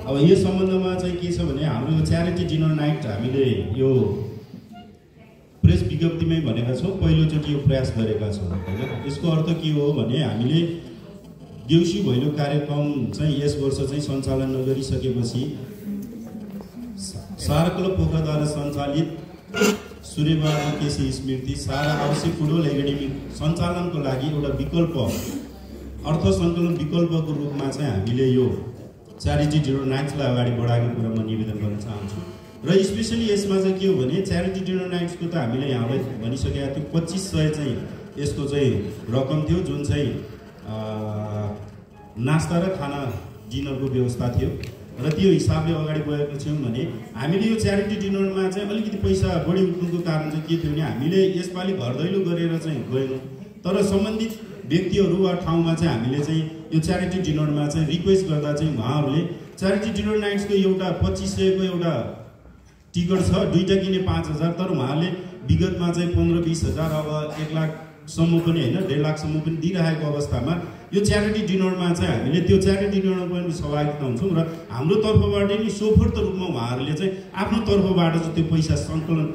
अब यो सम्बन्धमा चाहिँ के छ भने हाम्रो च्यारिटी डिनर नाइट हामीले यो प्रेस विज्ञप्तिमै भनेका छौँ, पहिलोचोटि यो प्रयास गरेका छौँ हैन। यसको अर्थ के हो भने हामीले देउसी भैलो कार्यक्रम चाहिँ यस वर्ष चाहिँ सञ्चालन नगरिसकेपछि सारा क्लब पोखराद्वारा सञ्चालित सूर्यबहादुर केसी स्मृति सारा आवश्यक फुटबल एकाडेमी सञ्चालनको लागि एउटा विकल्प अर्थ सङ्कलन विकल्पको रूपमा चाहिँ हामीले यो च्यारिटी डिनर नाइट्सलाई अगाडि बढाएको कुरा म निवेदन गर्न चाहन्छु। र स्पेसली यसमा चाहिँ के हो भने च्यारिटी डिनर नाइट्सको त हामीले यहाँलाई भनिसकेका थियौँ 2500 चाहिँ यसको चाहिँ रकम थियो, जुन चाहिँ नास्ता र खाना डिनरको व्यवस्था थियो र त्यो हिसाबले अगाडि बढेको छौँ भने हामीले यो च्यारिटी डिनरमा चाहिँ अलिकति पैसा बढी उठ्नुको कारण चाहिँ के थियो भने हामीले यसपालि घर दैलो गरेर चाहिँ गएनौँ, तर सम्बन्धित व्यक्तिहरू वा ठाउँमा चाहिँ हामीले चाहिँ यो च्यारिटी डिनरमा चाहिँ रिक्वेस्ट गर्दा चाहिँ उहाँहरूले च्यारिटी डिनर नाइट्सको एउटा 2500 को एउटा टिकट छ, दुईटा किने 5000, तर उहाँले विगतमा चाहिँ 15-20 हजार अब 1 लाखसम्म पनि होइन 1.5 लाखसम्म पनि दिइरहेको अवस्थामा यो च्यारिटी डिनरमा चाहिँ हामीले त्यो च्यारिटी डिनरमा पनि सहभागिता हुन्छौँ र हाम्रो तर्फबाट नि सोफोर्त रूपमा उहाँहरूले चाहिँ आफ्नो तर्फबाट चाहिँ त्यो पैसा सङ्कलन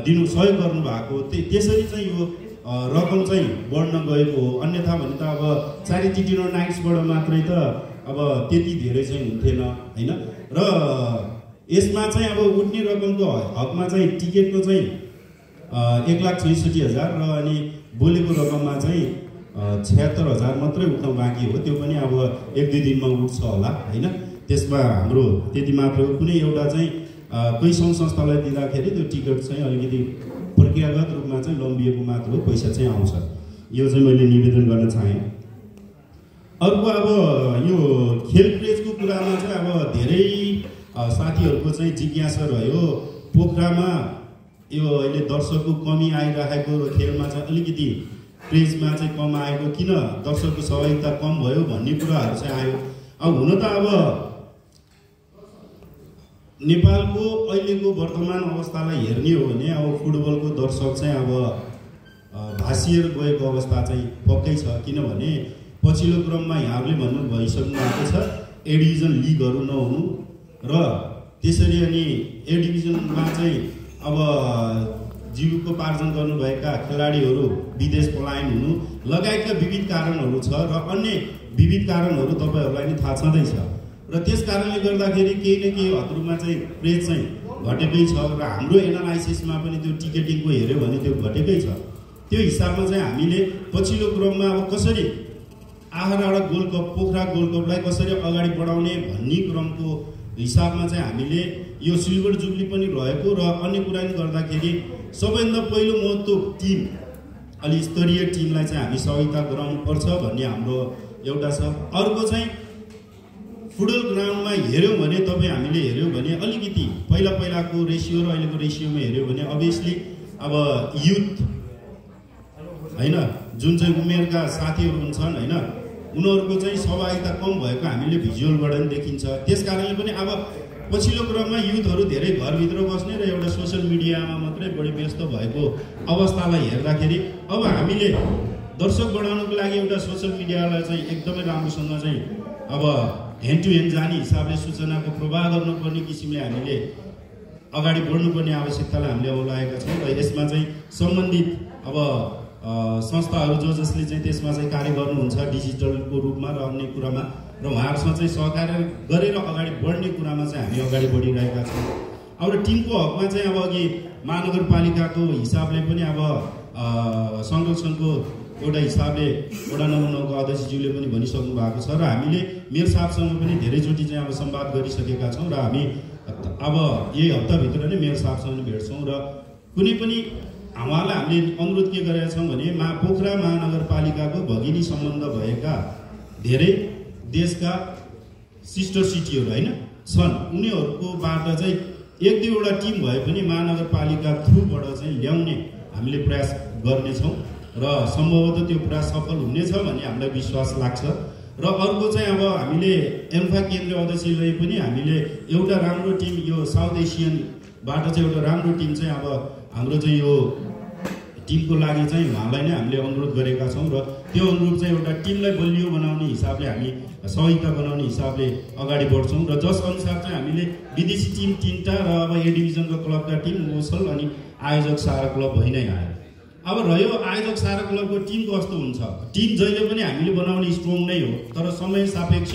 दिनु सहयोग गर्नुभएको, त्यसरी चाहिँ यो रकम चाहिँ बढ्न गएको हो। अन्यथा भने त अब च्यारिटी डिनर नाइट्सबाट मात्रै त अब त्यति धेरै चाहिँ हुन्थेन हैन। र यसमा चाहिँ अब उठ्ने रकमको हकमा चाहिँ टिकटको चाहिँ 1,66,000 र अनि बोलेको रकममा चाहिँ 76,000 मात्रै उठ्न बाँकी हो, त्यो पनि अब 1-2 दिनमा उठ्छ होला हैन। त्यसमा हाम्रो त्यति मात्र हो। कुनै एउटा चाहिँ कोही सङ्घ संस्थालाई दिँदाखेरि त्यो टिकट चाहिँ अलिकति प्रक्रियागत रूपमा चाहिँ लम्बिएको मात्र हो, पैसा चाहिँ आउँछ। यो चाहिँ मैले निवेदन गर्न चाहेँ। अर्को अब यो खेल प्रेसको कुरामा चाहिँ अब धेरै साथीहरूको चाहिँ जिज्ञासा रह्यो। पोखरामा यो अहिले दर्शकको कमी आइरहेको र खेलमा चाहिँ अलिकति प्रेसमा चाहिँ कम आएको, किन दर्शकको सहभागिता कम भयो भन्ने कुराहरू चाहिँ आयो। अब हुन त अब नेपालको अहिलेको वर्तमान अवस्थालाई हेर्ने हो भने अब फुटबलको दर्शक चाहिँ अब भासिएर गएको अवस्था चाहिँ पक्कै छ, किनभने पछिल्लो क्रममा यहाँहरूले भन्नु भइसक्नु भएको छ ए डिभिजन लिगहरू नहुनु र त्यसरी अनि ए डिभिजनमा चाहिँ अब जीविकोपार्जन गर्नुभएका खेलाडीहरू विदेश पलायन हुनु लगायतका विविध कारणहरू छ र अन्य विविध कारणहरू तपाईँहरूलाई नि थाहा छँदैछ। र त्यस कारणले गर्दाखेरि केही न केही हदरूपमा चाहिँ प्रेस चाहिँ घटेकै छ र हाम्रो एनालाइसिसमा पनि त्यो टिकेटिङको हेऱ्यो भने त्यो घटेकै छ। त्यो हिसाबमा चाहिँ हामीले पछिल्लो क्रममा अब कसरी आहारा गोल्ड कप पोखरा गोल्ड कपलाई कसरी अगाडि बढाउने भन्ने क्रमको हिसाबमा चाहिँ हामीले यो सिल्भर जुब्ली पनि रहेको र अन्य कुरा पनि गर्दाखेरि सबैभन्दा पहिलो महत्त्व टिम अलि स्तरीय टिमलाई चाहिँ हामी सहभागिता गराउनुपर्छ भन्ने हाम्रो एउटा छ। अर्को चाहिँ फुटबल ग्राउन्डमा हेऱ्यौँ भने तपाईँ हामीले हेऱ्यौँ भने अलिकति पहिलाको रेसियो र अहिलेको रेसियोमा हेऱ्यौँ भने अभियसली अब युथ हैन जुन चाहिँ उमेरका साथीहरू हुन्छन् हैन उनीहरूको चाहिँ सहभागिता कम भएको हामीले भिजुअलबाट पनि देखिन्छ। त्यस कारणले पनि अब पछिल्लो क्रममा युथहरू धेरै घरभित्र बस्ने र एउटा सोसियल मिडियामा मात्रै बढी व्यस्त भएको अवस्थालाई हेर्दाखेरि अब हामीले दर्शक बढाउनको लागि एउटा सोसियल मिडियालाई चाहिँ एकदमै राम्रोसँग चाहिँ अब ह्यान्ड टु ह्यान्ड जाने हिसाबले सूचनाको प्रवाह गर्नुपर्ने किसिमले हामीले अगाडि बढ्नुपर्ने आवश्यकतालाई हामीले अवलाएका छौँ र यसमा चाहिँ सम्बन्धित अब संस्थाहरू जसले चाहिँ त्यसमा चाहिँ कार्य गर्नुहुन्छ डिजिटलको रूपमा र अन्य कुरामा र उहाँहरूसँग चाहिँ सहकार्य गरेर अगाडि बढ्ने कुरामा चाहिँ हामी अगाडि बढिरहेका छौँ। अब टिमको हकमा चाहिँ अब अघि महानगरपालिकाको हिसाबले पनि अब संरक्षणको एउटा हिसाबले वडा नम्बर 9 को अध्यक्षज्यूले पनि भनिसक्नु भएको छ र हामीले मेयर साहबसँग पनि धेरैचोटि चाहिँ अब संवाद गरिसकेका छौँ र हामी अब यही हप्ताभित्र नै मेयर साहबसँग भेट्छौँ र कुनै पनि उहाँलाई हामीले अनुरोध के गरेका छौँ भने पोखरा महानगरपालिकाको भगिनी सम्बन्ध भएका धेरै देशका सिस्टर सिटीहरू होइन छन्, उनीहरूकोबाट चाहिँ 1-2वटा टिम भए पनि महानगरपालिका थ्रुबाट चाहिँ ल्याउने हामीले प्रयास गर्नेछौँ र सम्भवतः त्यो प्रयास सफल हुनेछ भन्ने हामीलाई विश्वास लाग्छ। र अर्को चाहिँ अब हामीले एम्फा केन्द्रीय अध्यक्षले पनि हामीले एउटा राम्रो टिम यो साउथ एसियनबाट चाहिँ एउटा राम्रो टिम चाहिँ अब हाम्रो चाहिँ यो टिमको लागि चाहिँ उहाँलाई नै हामीले अनुरोध गरेका छौँ र त्यो अनुरोध चाहिँ एउटा टिमलाई बलियो बनाउने हिसाबले हामी सहयोगिता बनाउने हिसाबले अगाडि बढ्छौँ र जस अनुसार चाहिँ हामीले विदेशी टिम 3टा र अब ए डिभिजनको क्लबका टिम ओसल अनि आयोजक सारा क्लब भइ नै आयो। अब रह्यो आयोजक सारा क्लबको टिम कस्तो हुन्छ, टिम जहिले पनि हामीले बनाउने स्ट्रङ नै हो, तर समय सापेक्ष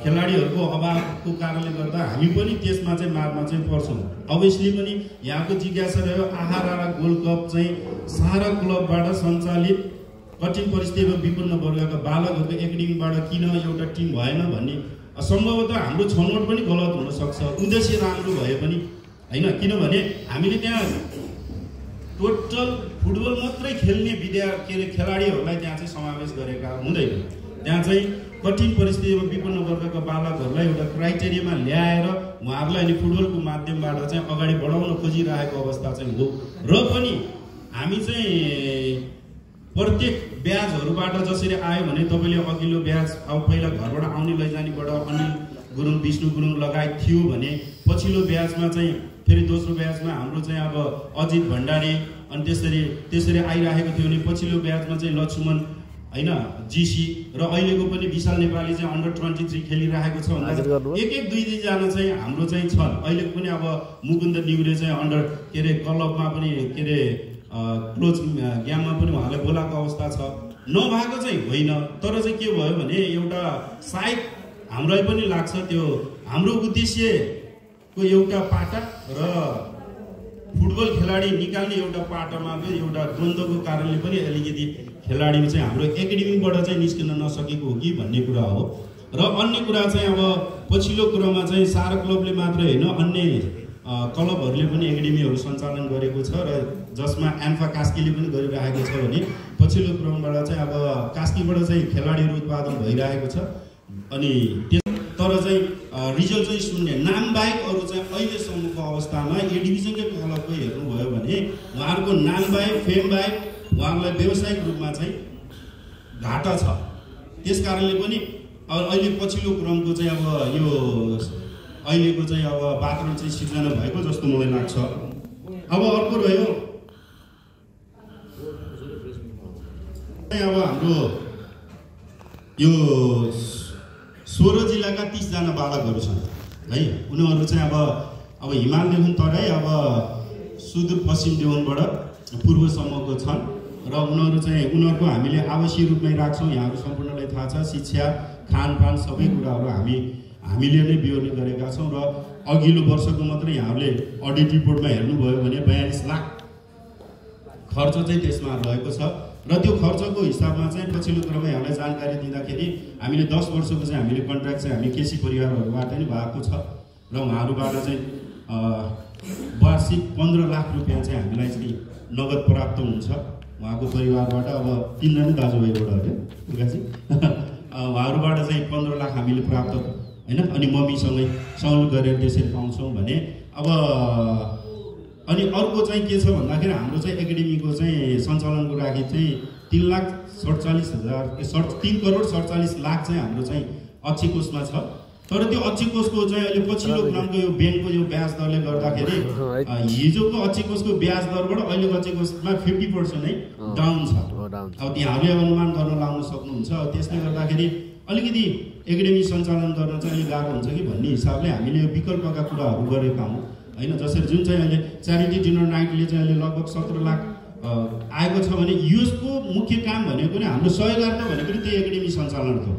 खेलाडीहरूको अभावको कारणले गर्दा हामी पनि त्यसमा चाहिँ मारमा चाहिँ पर्छौँ। अभियसली पनि यहाँको जिज्ञासा रह्यो आहारा गोल्ड कप चाहिँ सारा क्लबबाट सञ्चालित कठिन परिस्थितिमा विपन्न वर्गका बालकहरूको एकाडेमीबाट किन एउटा टिम भएन भन्ने सम्भवतः हाम्रो छनौट पनि गलत हुनसक्छ, उद्देश्य राम्रो भए पनि होइन। किनभने हामीले त्यहाँ टोटल फुटबल मात्रै खेल्ने खेलाडीहरूलाई त्यहाँ चाहिँ समावेश गरेका हुँदैन। त्यहाँ चाहिँ कठिन परिस्थितिमा विपन्न वर्गका बालकहरूलाई एउटा क्राइटेरियामा ल्याएर उहाँहरूलाई अनि फुटबलको माध्यमबाट चाहिँ अगाडि बढाउन खोजिरहेको अवस्था चाहिँ हो। र पनि हामी चाहिँ प्रत्येक ब्याजहरूबाट जसरी आयो भने तपाईँले अघिल्लो ब्याज अब पहिला घरबाट आउने लैजानेबाट अनिल गुरुङ विष्णु गुरुङ लगायत थियो भने पछिल्लो ब्याजमा चाहिँ फेरि दोस्रो ब्याजमा हाम्रो चाहिँ अब अजित भण्डारी अनि त्यसरी आइरहेको थियो भने पछिल्लो ब्याजमा चाहिँ लक्ष्मण होइन जीसी र अहिलेको पनि विशाल नेपाली चाहिँ अन्डर 23 खेलिरहेको छ भन्दा एक दुईजना चाहिँ हाम्रो चाहिँ छन्। अहिलेको पनि अब मुकुन्द न्युरे चाहिँ अन्डर के अरे क्लबमा पनि के अरे क्लोज गेममा पनि उहाँलाई बोलाएको अवस्था छ, नभएको चाहिँ होइन। तर चाहिँ के भयो भने एउटा सायद हामीलाई पनि लाग्छ त्यो हाम्रो उद्देश्यको एउटा पाटा र फुटबल खेलाडी निकाल्ने एउटा पाटामा एउटा द्वन्द्वको कारणले पनि अलिकति खेलाडी चाहिँ हाम्रो एकाडेमीबाट चाहिँ निस्किन नसकेको हो कि भन्ने कुरा हो। र अन्य कुरा चाहिँ अब पछिल्लो क्रममा चाहिँ सारा क्लबले मात्रै होइन अन्य क्लबहरूले पनि एकाडेमीहरू सञ्चालन गरेको छ र जसमा एन्फा कास्कीले पनि गरिरहेको छ भने पछिल्लो क्रमबाट चाहिँ अब कास्कीबाट चाहिँ खेलाडीहरू उत्पादन भइरहेको छ। अनि तर चाहिँ रिजल्ट चाहिँ शून्य नाम बाहेक अरू चाहिँ अहिलेसम्मको अवस्थामा ए डिभिजनकै क्लबको हेर्नुभयो भने उहाँहरूको नाम बाहेक फेम बाहेक उहाँहरूलाई व्यावसायिक रूपमा चाहिँ घाटा छ। त्यस कारणले पनि अहिले पछिल्लो क्रमको चाहिँ अब यो अहिलेको चाहिँ अब वातावरण चाहिँ सिर्जना भएको जस्तो मलाई लाग्छ। अब अर्को रह्यो अब हाम्रो यो 16 जिल्लाका 30 जना बालकहरू छन् है। उनीहरू चाहिँ अब हिमालदेखि तराई अब सुदूरपश्चिम देवनबाट पूर्वसम्मको छन् र उनीहरूको हामीले आवासीय रूपमै राख्छौँ। यहाँहरू सम्पूर्णलाई थाहा छ शिक्षा खानपान सबै कुराहरू हामीले नै बिहोर्ने गरेका छौँ। र अघिल्लो वर्षको मात्रै यहाँहरूले अडिट रिपोर्टमा हेर्नुभयो भने 42 लाख खर्च चाहिँ त्यसमा रहेको छ र त्यो खर्चको हिसाबमा चाहिँ पछिल्लो क्रममा यहाँलाई जानकारी दिँदाखेरि हामीले 10 वर्षको चाहिँ हामीले कन्ट्र्याक्ट चाहिँ हामी केसी परिवारहरूबाट नै भएको छ र उहाँहरूबाट चाहिँ वार्षिक 15 लाख रुपियाँ चाहिँ हामीलाई चाहिँ नगद प्राप्त हुन्छ उहाँको परिवारबाट। अब 3 जना दाजुभाइबाट हो क्या उहाँहरूबाट चाहिँ 15 लाख हामीले प्राप्त होइन। अनि मम्मीसँगै सहयोग गरेर त्यसरी पाउँछौँ भने अब अनि अर्को चाहिँ के छ भन्दाखेरि हाम्रो चाहिँ एकाडेमीको चाहिँ सञ्चालनको लागि चाहिँ 3 करोड 47 लाख चाहिँ हाम्रो चाहिँ अक्षय कोषमा छ। तर त्यो अक्षय कोषको चाहिँ अहिले पछिल्लो क्रमको यो ब्याङ्कको यो ब्याज दरले गर्दाखेरि हिजोको अक्षय कोषको ब्याज दरबाट अहिलेको अक्षय कोषमा 50% नै डाउन छ। अब त्यहाँहरूले अनुमान गर्न लाउन सक्नुहुन्छ। त्यसले गर्दाखेरि अलिकति एकाडेमी सञ्चालन गर्न चाहिँ अलिक गाह्रो हुन्छ कि भन्ने हिसाबले हामीले यो विकल्पका कुराहरू गरेका हौँ होइन। जसरी जुन चाहिँ अहिले च्यारिटी डिनर नाइटले चाहिँ अहिले लगभग 17 लाख आएको छ भने यसको मुख्य काम भनेको नै हाम्रो सहयोगार्थ भनेको नि त्यही एकाडेमी सञ्चालन हो।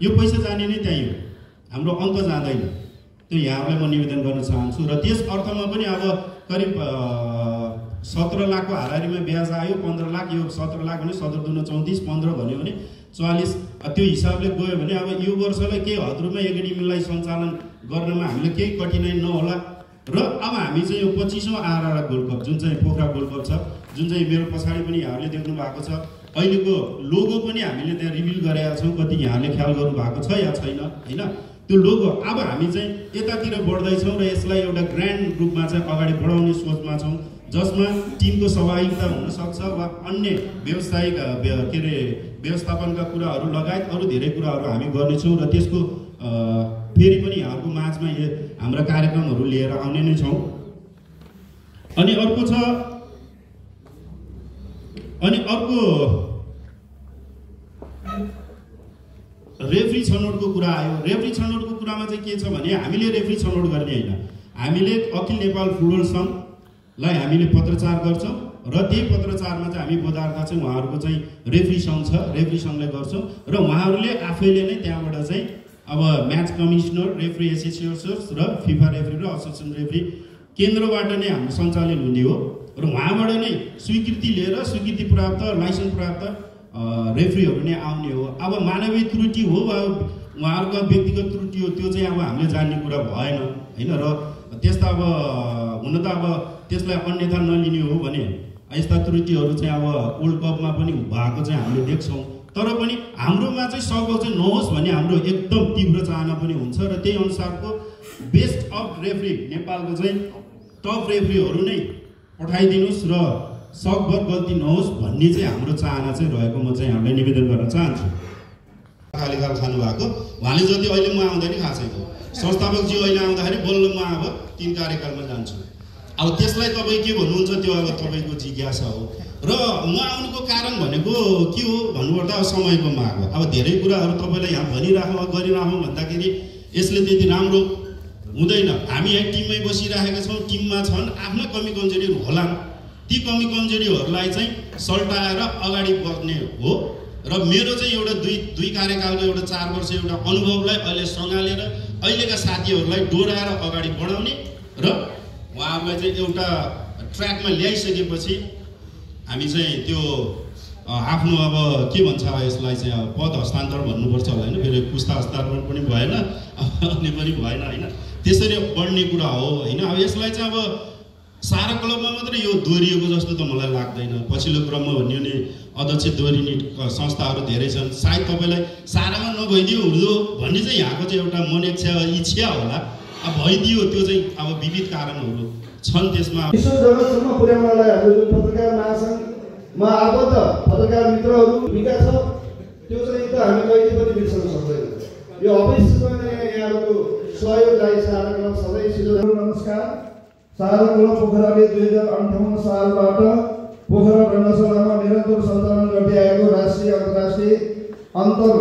यो पैसा जाने नै त्यही हो, हाम्रो अङ्क जाँदैन। त्यो यहाँहरूलाई म निवेदन गर्न चाहन्छु। र त्यस अर्थमा पनि अब करिब 17 लाखको हाराहारीमा ब्याज आयो 15 लाख, यो 17 लाख भने 17 दुना 34 15 भन्यो भने 44 त्यो हिसाबले गयो भने अब यो वर्षलाई केही हदरूपमा एकाडेमीलाई सञ्चालन गर्नमा हामीले केही कठिनाइ नहोला। र अब हामी चाहिँ यो 25औं आहारा गोल्ड कप जुन चाहिँ पोखरा गोल्ड कप छ, जुन चाहिँ मेरो पछाडि पनि यहाँहरूले देख्नु भएको छ, अहिलेको लोगो पनि हामीले त्यहाँ रिभिल गरेका छौँ। कति यहाँले ख्याल गर्नु भएको छ या छैन होइन त्यो लोगो। अब हामी चाहिँ यतातिर बढ्दैछौँ र यसलाई एउटा ग्रान्ड रूपमा चाहिँ अगाडि बढाउने सोचमा छौँ, जसमा टिमको सहभागिता हुनसक्छ वा अन्य व्यावसायिक के अरे व्यवस्थापनका कुराहरू लगायत अरू धेरै कुराहरू हामी गर्नेछौँ। र त्यसको फेरि पनि यहाँहरूको माझमा हाम्रा कार्यक्रमहरू लिएर आउने नै छौँ। अनि अर्को रेफ्री छनौटको कुरा आयो। रेफ्री छनौटको कुरामा चाहिँ के छ भने हामीले रेफ्री छनौट गर्ने होइन, हामीले अखिल नेपाल फुटबल सङ्घलाई हामीले पत्रचार गर्छौँ र त्यही पत्रचारमा चाहिँ हामी पदार्थ चाहिँ उहाँहरूको चाहिँ रेफ्री सङ्घ छ, रेफ्री सङ्घलाई गर्छौँ र उहाँहरूले आफैले नै त्यहाँबाट चाहिँ अब म्याच कमिसनर, रेफ्री एसोसिएसन्स र फिफा रेफ्री र एसोसिएसन रेफ्री केन्द्रबाट नै हाम्रो सञ्चालन हुने हो र उहाँबाट नै स्वीकृति लिएर स्वीकृति प्राप्त लाइसेन्स प्राप्त रेफ्रीहरू नै आउने हो। अब मानवीय त्रुटि हो वा उहाँहरूको व्यक्तिगत त्रुटि हो त्यो चाहिँ अब हामीले जान्ने कुरा भएन होइन। र त्यस्ता अब हुन त अब त्यसलाई अन्यथा नलिने हो भने यस्ता त्रुटिहरू चाहिँ अब वर्ल्ड कपमा पनि भएको चाहिँ हामीले देख्छौँ। तर पनि हाम्रोमा चाहिँ सघाउ चाहिँ नहोस् भन्ने हाम्रो एकदम तीव्र चाहना पनि हुन्छ र त्यही अनुसारको बेस्ट अफ रेफ्री नेपालको चाहिँ टप रेफ्रीहरू नै पठाइदिनुहोस् र सकभर गल्ती नहोस् भन्ने चाहिँ हाम्रो चाहना चाहिँ रहेको म चाहिँ हामीलाई निवेदन गर्न चाहन्छु। खाली खानु भएको उहाँले जति अहिले म आउँदा नि खासै हो संस्थापकज्यू अहिले आउँदाखेरि बल्ल म अब 3 कार्यकालमा जान्छु। अब त्यसलाई तपाईँ के भन्नुहुन्छ त्यो अब तपाईँको जिज्ञासा हो र म आउनुको कारण भनेको के हो भन्नुपर्दा अब समयको माग हो। अब धेरै कुराहरू तपाईँलाई यहाँ भनिराखौँ गरिराखौँ भन्दाखेरि यसले त्यति राम्रो हुँदैन। हामी यहाँ टिममै बसिरहेका छौँ, टिममा छन् आफ्ना कमी कमजोरीहरू होला, ती कमी कमजोरीहरूलाई चाहिँ सल्टाएर अगाडि बढ्ने हो र मेरो चाहिँ एउटा दुई कार्यकालको एउटा 4 वर्ष एउटा अनुभवलाई अहिले सँगालेर अहिलेका साथीहरूलाई डोराएर अगाडि बढाउने र उहाँहरूलाई चाहिँ एउटा ट्र्याकमा ल्याइसकेपछि हामी चाहिँ त्यो आफ्नो अब के भन्छ यसलाई चाहिँ अब पद हस्तान्तरण भन्नुपर्छ होला होइन, फेरि पुस्ता हस्तान्तरण पनि भएन अनि पनि भएन होइन, त्यसरी बढ्ने कुरा हो होइन। अब यसलाई चाहिँ अब सारा क्लबमा मात्रै यो दोहोरिएको जस्तो त मलाई लाग्दैन। पछिल्लो क्रममा भन्यो भने अध्यक्ष दोहोरिने संस्थाहरू धेरै छन्, सायद तपाईँलाई सारामा नभइदियो हुँदो भन्ने चाहिँ यहाँको चाहिँ एउटा मनेच्छा इच्छा होला। अब भइदियो त्यो चाहिँ अब विविध कारणहरू छन् त्यसमा। विश्व जगतसम्म पुर्याउनलाई हाम्रो जुन पत्रकार महासङ्घमा आबद्ध पत्रकार मित्रहरू भूमिका छ त्यो चाहिँ त हामी कहिले पनि बिर्सन सक्दैनौँ। यो अवश्य यहाँहरूको सहयोगलाई सारा क्लब सदस्य नमस्कार। सारा क्लब पोखराले 2058 सालबाट पोखरा रङ्गशालामा निरन्तर सञ्चालन गर्दै आएको राष्ट्रिय अन्तर्राष्ट्रिय अन्तर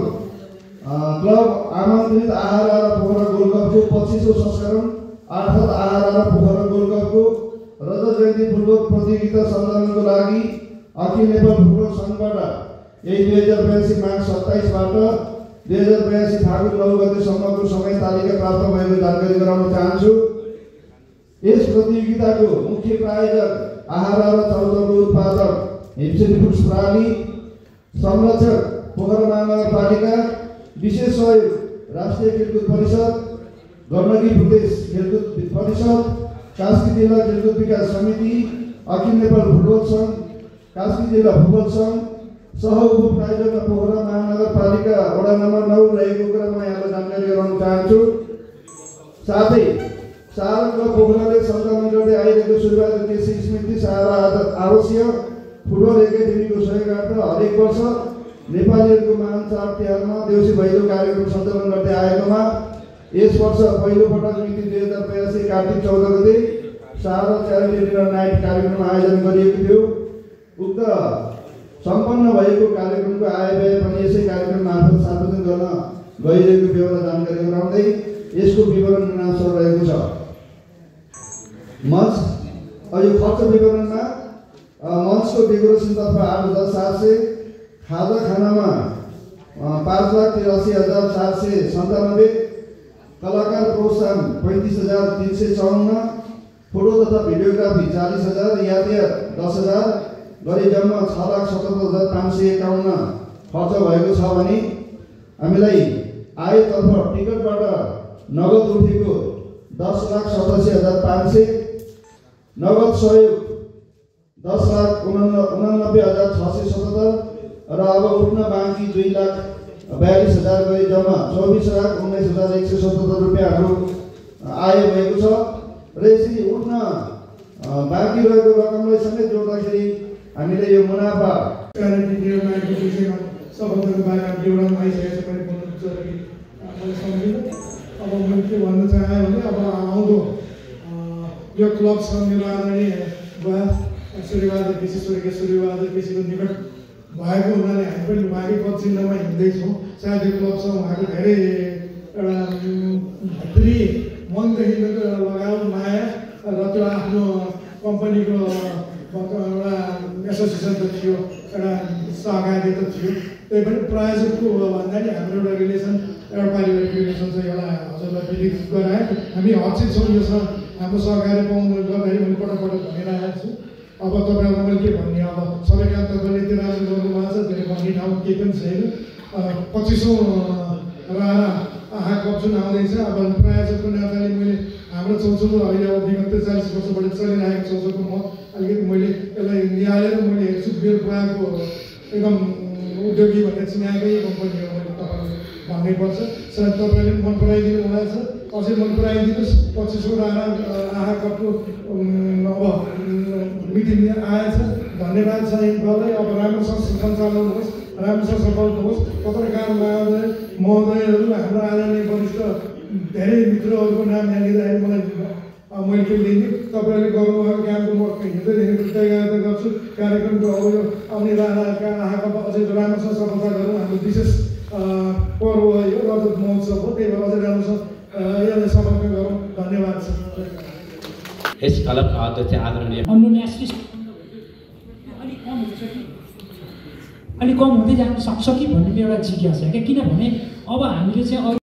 क्लब आमन्त्रित आहारा र पोखरा गोल्ड कपको 25औं संस्करण अर्थात् आहारा र पोखरा गोल्ड कपको रजत जयन्ती फुटबल प्रतियोगिता सञ्चालनको लागि अखिल नेपाल फुटबल सङ्घबाट यही 2082 माघ 27 बाट 2082 फागुन 9 गतेसम्मको समय तालिका प्राप्त भएको जानकारी गराउन चाहन्छु। यस प्रतियोगिताको मुख्य प्रायोजक आहारा र चाउचाउको उत्पादक हिमसेनी फुड्स प्रणाली, संरक्षक पोखरा महानगरपालिका, विशेष सहयोग राष्ट्रिय खेलकुद परिषद, गण्डकी प्रदेश खेलकुद परिषद, कास्की जिल्ला खेलकुद विकास समिति, अखिल नेपाल फुटबल सङ्घ, कास्की जिल्ला फुटबल सङ्घ सह उपप्रायोजक पोखरा महानगरपालिका वडा नम्बर 9 रहेको कुरा म यहाँलाई जानकारी गराउन चाहन्छु। साथै सारा क्लब पोखराले सञ्चालन गर्दै आइरहेको सुरुवात केसी स्मृति सारा आवासीय फुटबल एकाडेमीको सहयोगार्थ हरेक वर्ष नेपालीहरूको महान चाड तिहारमा देउसी भैलो कार्यक्रम सञ्चालन गर्दै आएकोमा यस वर्ष पहिलोपटक मिति 2082 कार्तिक 14 गते सारा च्यारिटी डिनर नाइट कार्यक्रम आयोजन गरिएको थियो। उक्त सम्पन्न भएको कार्यक्रमको आयव्यय पनि यसै कार्यक्रम मार्फत सार्वजनिक गर्न गइरहेको बेहोरा जानकारी गराउँदै यसको विवरण निम्नानुसार रहेको छ। मञ्च यो खर्च विवरणमा मञ्चको डेकोरेसनतर्फ 8,700, खाजा खानामा 5,83,497, कलाकार प्रोत्साहन 35,354, फोटो तथा भिडियोग्राफी 40,000, यातायात 10,000 गरी जम्मा 6,77,551 खर्च भएको छ भने हामीलाई आयतर्फ टिकटबाट नगद उठेको 10,87,500, नगद सहयोग 10,89,677 र अब उठ्न बाँकी 2,42,000 गरी जम्मा 24,19,177 रुपियाँहरू आय भएको छ र यसरी उठ्न बाँकी रहेको रकमलाई समेत जोड्दाखेरि हामीले यो मुनाफा सबभन्दा बारेमा विवरण आइसकेको छ। मैले बोल्नु जरुरी मैले सम्झिनँ। अब मैले के भन्न चाहेँ भने अब आउँदो यो क्लब छ मेरो आदरणीय बुवा सूर्यबहादुर केसी, स्वर्गीय सूर्यबहादुर केसीको निकट भएको हुनाले हामी पनि उहाँकै पद चिन्हमा हिँड्दैछौँ। सायद यो क्लबसँग उहाँको धेरै एउटा भित्री मनदेखिको एउटा लगाउ माया र त्यो आफ्नो कम्पनीको एउटा एसोसिएसन त थियो, एउटा सहकारी त थियो, त्यही पनि प्रायोजकको भन्दा नि हाम्रो एउटा रिलेसन, एउटा पारिवारिक रिलेसन चाहिँ एउटा हजुरलाई विदित गराए। हामी हर्षित छौँ योसँग हाम्रो सहकारी पाउनु गर्दाखेरि मैले पटक भनिरहेको छु। अब तपाईँहरूलाई मैले के भन्ने, अब सबै काम तपाईँले त्यो राम्रो गर्नुभएको छ, धेरै भन्ने ठाउँ केही पनि छैन। 25औँ राणा आहा कप जुन आउँदैछ, अब प्रायोजकको नाताले मैले हाम्रो चौचौको अहिले अब विगत 40 वर्षबाट चलिरहेको चौचौको म अलिकति मैले यसलाई निहालेर मैले हेर्छु, मेरो बुवाको एकदम उद्योगी भनेर चिनाएकै कम्पनी हो, मैले तपाईँलाई भन्नैपर्छ। सायद तपाईँले मन पराइदिनु भएको छ, अझै मन पराइदिनुहोस्। 25औँ राणा आहा कपको अब मिटिङ आएछ, धन्यवाद छ यिनीहरूलाई। अब राम्रोसँग सञ्चालन होस्, राम्रोसँग सफल होस्। पत्रकार महोदयहरू, हाम्रो आदरणीय वरिष्ठ धेरै मित्रहरूको नाम यहाँ लिँदाखेरि मैले के लिन्छु, तपाईँहरूले गर्नुभएको कामको म हृदयदेखि कृतज्ञता गर्छु। कार्यक्रमको अब यो आउने राणाका आहाका अझै राम्रोसँग सफलता गरौँ। हाम्रो विशेष पर्व यो रजत महोत्सव हो, त्यही भएर अझै राम्रोसँग यसलाई समर्पण गरौँ। धन्यवाद छ। यस क्लबका अध्यक्ष आदरणीय अलिक कम हुँदै जान सक्छ कि भन्ने एउटा जिज्ञासा क्या। किनभने अब हामीले चाहिँ